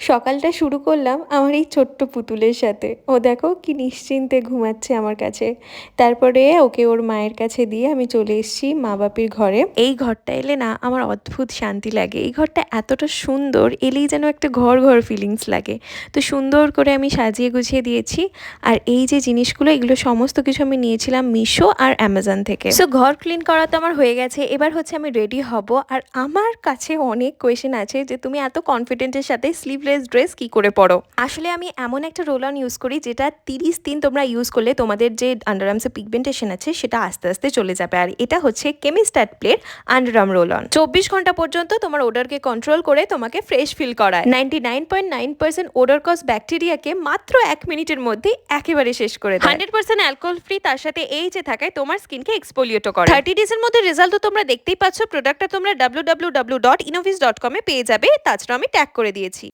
সকালটা শুরু করলাম আমার এই ছোট্ট পুতুলের সাথে। ও দেখো কি নিশ্চিন্তে ঘুমাচ্ছে আমার কাছে। তারপরে ওকে ওর মায়ের কাছে দিয়ে আমি চলে এসেছি মা বাপির ঘরে। এই ঘরটা এলে না আমার অদ্ভুত শান্তি লাগে। এই ঘরটা এতটা সুন্দর, এলেই যেন একটা ঘর ঘর ফিলিংস লাগে। তো সুন্দর করে আমি সাজিয়ে গুছিয়ে দিয়েছি। আর এই যে জিনিসগুলো, এগুলো সমস্ত কিছু আমি নিয়েছিলাম মিশো আর অ্যামাজন থেকে। সো ঘর ক্লিন করা তো আমার হয়ে গেছে, এবার হচ্ছে আমি রেডি হব। আর আমার কাছে অনেক কোয়েশ্চেন আছে যে তুমি এত কনফিডেন্টের সাথে স্লিভলেস ড্রেস কি করে পরো। আসলে আমি এমন একটা রোল অন ইউজ করি যেটা 30 দিন তোমরা ইউজ করলে তোমাদের যে আন্ডারআর্মসে পিগমেন্টেশন আছে সেটা আস্তে আস্তে চলে যাবে। আর এটা হচ্ছে কেমিস্ট্যাট প্লের আন্ডারআর্ম রোল অন। 24 ঘন্টা পর্যন্ত তোমার ওডরকে কন্ট্রোল করে তোমাকে ফ্রেশ ফিল করায়। 99.9% ওডর কজ ব্যাকটেরিয়াকে মাত্র 1 মিনিটের মধ্যে একেবারে শেষ করে দেয়। 100% অ্যালকোহল ফ্রি, তার সাথে এই যে থাকায় তোমার স্কিনকে এক্সফোলিয়েটও করে। 30 ডেজের মধ্যে রেজাল্ট তো তোমরা দেখতেই পাচ্ছ। প্রোডাক্টটা তোমরা www.innovis.com এ পেয়ে যাবে, তাছাড়া আমি ট্যাগ করে দিয়েছি।